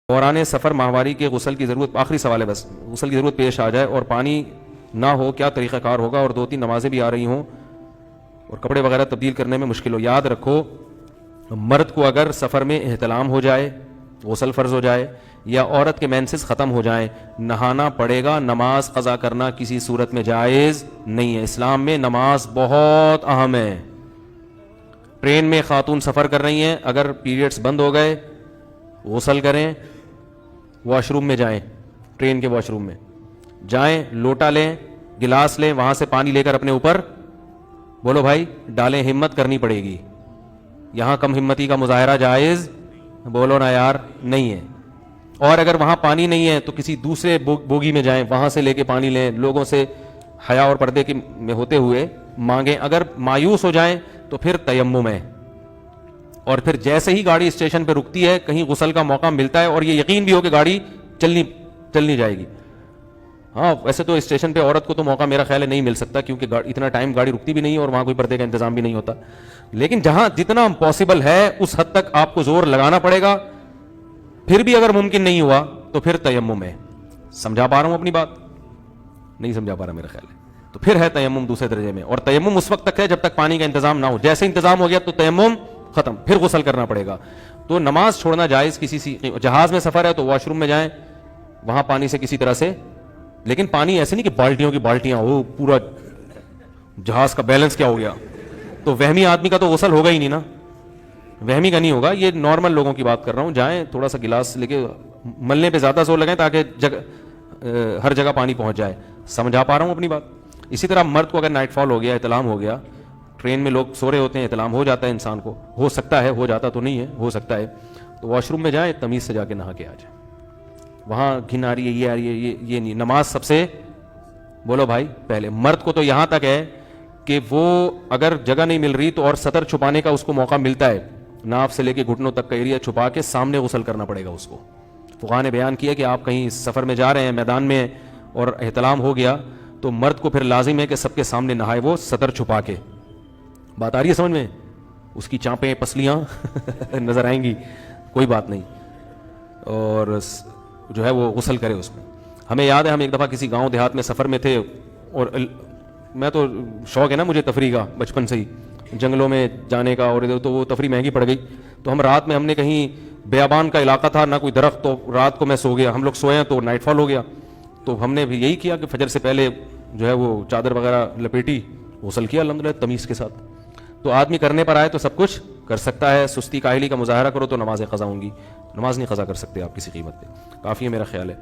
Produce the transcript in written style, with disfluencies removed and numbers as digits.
دوران سفر ماہواری کے غسل کی ضرورت، آخری سوال ہے بس، غسل کی ضرورت پیش آ جائے اور پانی نہ ہو، کیا طریقہ کار ہوگا؟ اور 2-3 نمازیں بھی آ رہی ہوں اور کپڑے وغیرہ تبدیل کرنے میں مشکل ہو۔ یاد رکھو، مرد کو اگر سفر میں احتلام ہو جائے، غسل فرض ہو جائے، یا عورت کے مینسز ختم ہو جائیں، نہانا پڑے گا، نماز قضا کرنا کسی صورت میں جائز نہیں ہے۔ اسلام میں نماز بہت اہم ہے۔ ٹرین میں خاتون سفر کر رہی ہیں، اگر پیریڈز بند ہو گئے، غسل کریں، واش روم میں جائیں، ٹرین کے واش روم میں جائیں، لوٹا لیں، گلاس لیں، وہاں سے پانی لے کر اپنے اوپر بولو بھائی ڈالیں، ہمت کرنی پڑے گی۔ یہاں کم ہمتی کا مظاہرہ جائز بولو نا یار نہیں ہے۔ اور اگر وہاں پانی نہیں ہے تو کسی دوسرے بوگی میں جائیں، وہاں سے لے کے پانی لیں، لوگوں سے حیا اور پردے میں ہوتے ہوئے مانگیں۔ اگر مایوس ہو جائیں تو پھر تیمم ہے، اور پھر جیسے ہی گاڑی اسٹیشن پہ رکتی ہے، کہیں غسل کا موقع ملتا ہے اور یہ یقین بھی ہو کہ گاڑی چلنی جائے گی۔ ہاں ویسے تو اسٹیشن پہ عورت کو تو موقع میرا خیال ہے نہیں مل سکتا، کیونکہ اتنا ٹائم گاڑی رکتی بھی نہیں ہے اور وہاں کوئی پردے کا انتظام بھی نہیں ہوتا، لیکن جہاں جتنا پاسبل ہے اس حد تک آپ کو زور لگانا پڑے گا۔ پھر بھی اگر ممکن نہیں ہوا تو پھر تیمم ہے۔ سمجھا پا رہا ہوں اپنی بات؟ نہیں سمجھا پا رہا میرا خیال ہے۔ تو پھر ہے تیمم دوسرے درجے میں، اور تیمم اس وقت تک ہے جب تک پانی کا انتظام نہ ہو۔ جیسے انتظام ہو گیا تو تیمم ختم، پھر غسل کرنا پڑے گا۔ تو نماز چھوڑنا جائز کسی جہاز میں سفر ہے تو واش روم میں جائیں، وہاں پانی سے کسی طرح سے، لیکن پانی ایسے نہیں کہ بالٹیوں کی بالٹیاں ہو، پورا جہاز کا بیلنس کیا ہو گیا، تو وہمی آدمی کا تو غسل ہوگا ہی نہیں نا، وہمی کا نہیں ہوگا۔ یہ نارمل لوگوں کی بات کر رہا ہوں، جائیں تھوڑا سا گلاس لے کے ملنے پہ زیادہ زور لگائیں تاکہ ہر جگہ پانی پہنچ جائے۔ سمجھا پا رہا ہوں اپنی بات؟ اسی طرح مرد کو اگر نائٹ فال ہو گیا، احتلام ہو گیا، ٹرین میں لوگ سو رہے ہوتے ہیں، احتلام ہو جاتا ہے انسان کو، ہو سکتا ہے، ہو جاتا تو نہیں ہے، ہو سکتا ہے، تو واش روم میں جائیں، تمیز سے جا کے نہا کے آ جائیں۔ وہاں گھن آ رہی ہے، یہ آ رہی ہے، یہ نہیں۔ نماز سب سے بولو بھائی پہلے۔ مرد کو تو یہاں تک ہے کہ وہ اگر جگہ نہیں مل رہی تو اور سطر چھپانے کا اس کو موقع ملتا ہے، ناف سے لے کے گھٹنوں تک کا ایریا چھپا کے سامنے غسل کرنا پڑے گا اس کو۔ فقہاء نے بیان کیا کہ آپ کہیں سفر میں جا رہے ہیں، میدان میں، اور احتلام ہو گیا تو مرد کو پھر لازم ہے کہ سب کے سامنے نہائے، وہ سطر چھپا کے۔ بات آ رہی ہے سمجھ میں؟ اس کی چانپیں پسلیاں نظر آئیں گی، کوئی بات نہیں، اور جو ہے وہ غسل کرے اس میں۔ ہمیں یاد ہے ہم ایک دفعہ کسی گاؤں دیہات میں سفر میں تھے، اور میں تو شوق ہے نا مجھے تفریح کا بچپن سے ہی، جنگلوں میں جانے کا، اور تو وہ تفریح مہنگی پڑ گئی، تو ہم رات میں، ہم نے کہیں بیابان کا علاقہ تھا، نہ کوئی درخت، تو رات کو میں سو گیا، ہم لوگ سوئے تو نائٹ فال ہو گیا، تو ہم نے بھی یہی کیا کہ فجر سے پہلے جو ہے وہ چادر وغیرہ لپیٹی، غسل کیا الحمدللہ تمیز کے ساتھ۔ تو آدمی کرنے پر آئے تو سب کچھ کر سکتا ہے، سستی کاہلی کا مظاہرہ کرو تو نمازیں قضا ہوں گی، نماز نہیں قضا کر سکتے آپ کسی قیمت پہ، کافی ہے میرا خیال ہے۔